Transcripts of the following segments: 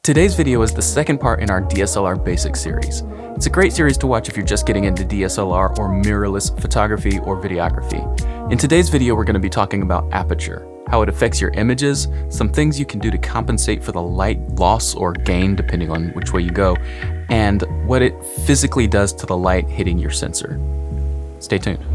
Today's video is the second part in our DSLR Basics series. It's a great series to watch if you're just getting into DSLR or mirrorless photography or videography. In today's video, we're going to be talking about aperture, how it affects your images, some things you can do to compensate for the light loss or gain depending on which way you go, and what it physically does to the light hitting your sensor. Stay tuned.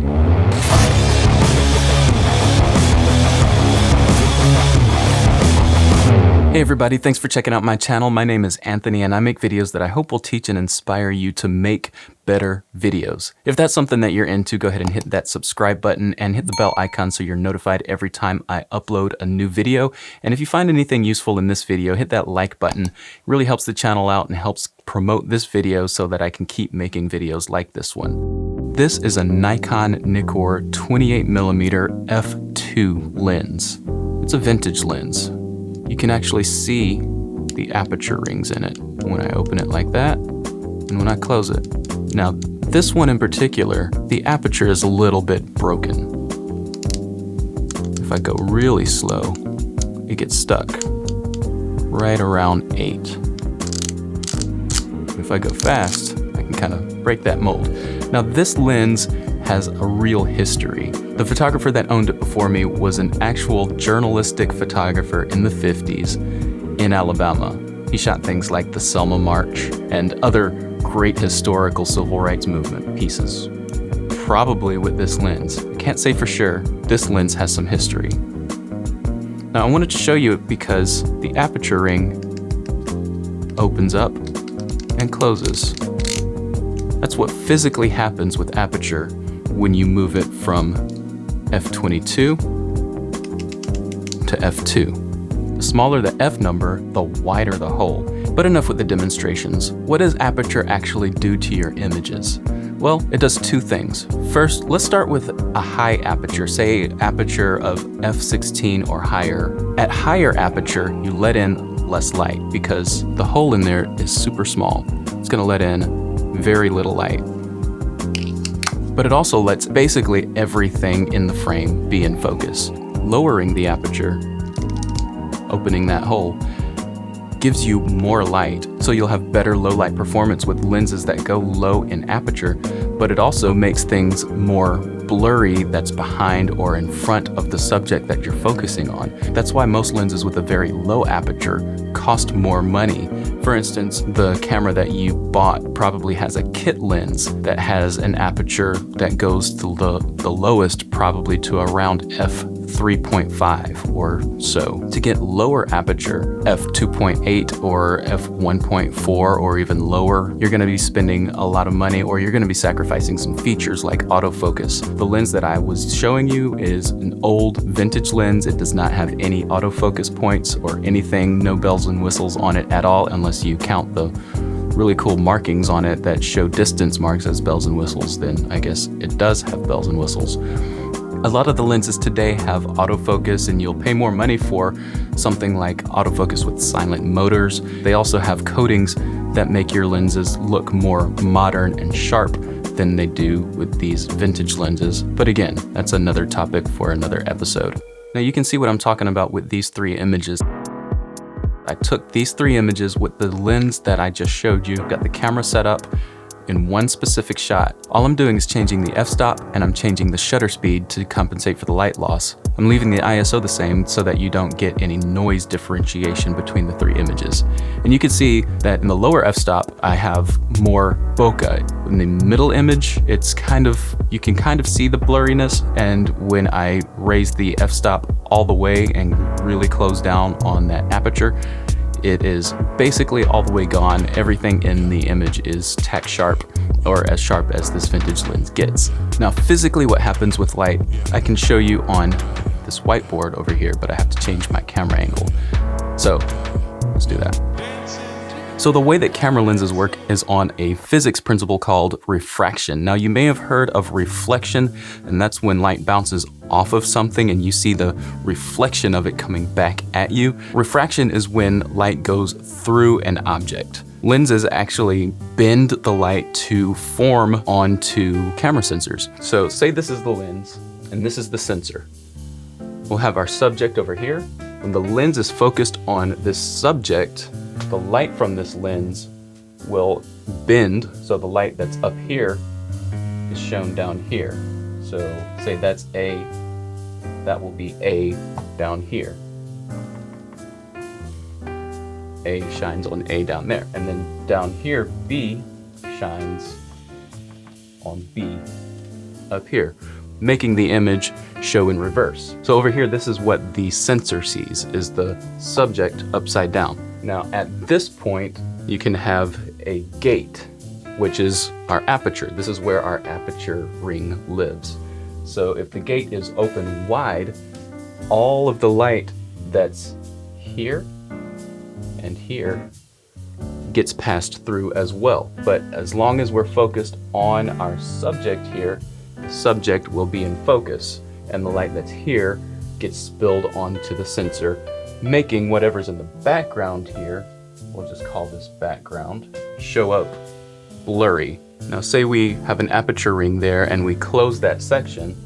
Hey everybody, thanks for checking out my channel. My name is Anthony and I make videos that I hope will teach and inspire you to make better videos. If that's something that you're into, go ahead and hit that subscribe button and hit the bell icon so you're notified every time I upload a new video. And if you find anything useful in this video, hit that like button. It really helps the channel out and helps promote this video so that I can keep making videos like this one. This is a Nikon Nikkor 28mm f2 lens. It's a vintage lens. You can actually see the aperture rings in it when I open it like that and when I close it. Now, this one in particular, the aperture is a little bit broken. If I go really slow, it gets stuck right around 8. If I go fast, I can kind of break that mold. Now, this lens has a real history. The photographer that owned it before me was an actual journalistic photographer in the 50s in Alabama. He shot things like the Selma March and other great historical civil rights movement pieces. Probably with this lens. I can't say for sure. This lens has some history. Now I wanted to show you it because the aperture ring opens up and closes. That's what physically happens with aperture when you move it from f22 to f2. The smaller the f number, the wider the hole. But enough with the demonstrations. What does aperture actually do to your images? Well, it does two things. First, let's start with a high aperture, say aperture of f16 or higher. At higher aperture, you let in less light because the hole in there is super small. It's gonna let in very little light. But it also lets basically everything in the frame be in focus. Lowering the aperture, opening that hole, gives you more light, so you'll have better low light performance with lenses that go low in aperture, but it also makes things more blurry that's behind or in front of the subject that you're focusing on. That's why most lenses with a very low aperture cost more money. For instance, the camera that you bought probably has a kit lens that has an aperture that goes to the lowest probably to around f3.5 or so. To get lower aperture, f2.8 or f1.4 or even lower, you're gonna be spending a lot of money or you're gonna be sacrificing some features like autofocus. The lens that I was showing you is an old vintage lens. It does not have any autofocus points or anything, no bells and whistles on it at all unless you count the really cool markings on it that show distance marks as bells and whistles. Then I guess it does have bells and whistles. A lot of the lenses today have autofocus and you'll pay more money for something like autofocus with silent motors. They also have coatings that make your lenses look more modern and sharp than they do with these vintage lenses. But again, that's another topic for another episode. Now you can see what I'm talking about with these three images. I took these three images with the lens that I just showed you. I've got the camera set up in one specific shot. All I'm doing is changing the f-stop and I'm changing the shutter speed to compensate for the light loss. I'm leaving the ISO the same so that you don't get any noise differentiation between the three images. And you can see that in the lower f-stop, I have more bokeh. In the middle image, it's you can kind of see the blurriness, and when I raise the f-stop all the way and really close down on that aperture, it is basically all the way gone. Everything in the image is tack sharp or as sharp as this vintage lens gets. Now, physically what happens with light, I can show you on this whiteboard over here, but I have to change my camera angle. So let's do that. So the way that camera lenses work is on a physics principle called refraction. Now you may have heard of reflection, and that's when light bounces off of something and you see the reflection of it coming back at you. Refraction is when light goes through an object. Lenses actually bend the light to form onto camera sensors. So say this is the lens and this is the sensor. We'll have our subject over here. When the lens is focused on this subject, the light from this lens will bend, so the light that's up here is shown down here. So say that's A, that will be A down here. A shines on A down there. And then down here, B shines on B up here, making the image show in reverse. So over here, this is what the sensor sees, is the subject upside down. Now at this point, you can have a gate, which is our aperture. This is where our aperture ring lives. So if the gate is open wide, all of the light that's here and here gets passed through as well. But as long as we're focused on our subject here, the subject will be in focus, and the light that's here gets spilled onto the sensor, making whatever's in the background here, we'll just call this background, show up blurry. Now say we have an aperture ring there and we close that section,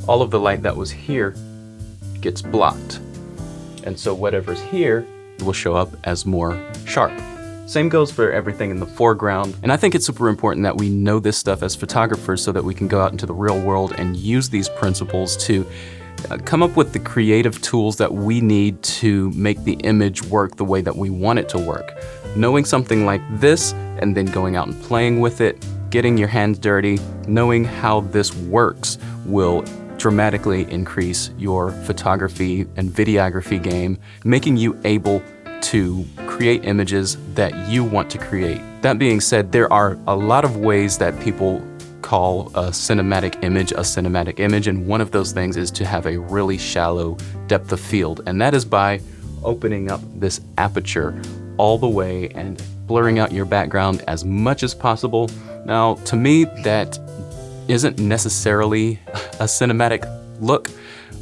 all of the light that was here gets blocked. And so whatever's here will show up as more sharp. Same goes for everything in the foreground. And I think it's super important that we know this stuff as photographers so that we can go out into the real world and use these principles to come up with the creative tools that we need to make the image work the way that we want it to work. Knowing something like this and then going out and playing with it, getting your hands dirty, knowing how this works will dramatically increase your photography and videography game, making you able to create images that you want to create. That being said, there are a lot of ways that people call a cinematic image, and one of those things is to have a really shallow depth of field, and that is by opening up this aperture all the way and blurring out your background as much as possible. Now, to me, that isn't necessarily a cinematic look,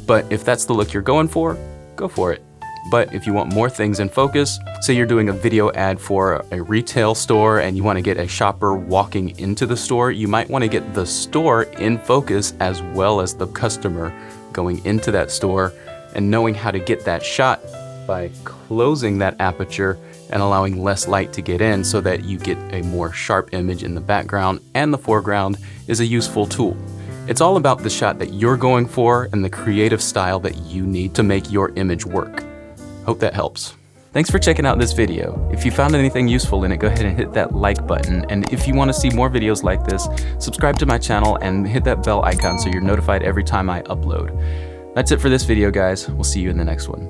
but if that's the look you're going for, go for it. But if you want more things in focus, say you're doing a video ad for a retail store and you want to get a shopper walking into the store, you might want to get the store in focus as well as the customer going into that store, and knowing how to get that shot by closing that aperture and allowing less light to get in so that you get a more sharp image in the background and the foreground is a useful tool. It's all about the shot that you're going for and the creative style that you need to make your image work. Hope that helps. Thanks for checking out this video. If you found anything useful in it, go ahead and hit that like button. And if you want to see more videos like this, subscribe to my channel and hit that bell icon so you're notified every time I upload. That's it for this video, guys. We'll see you in the next one.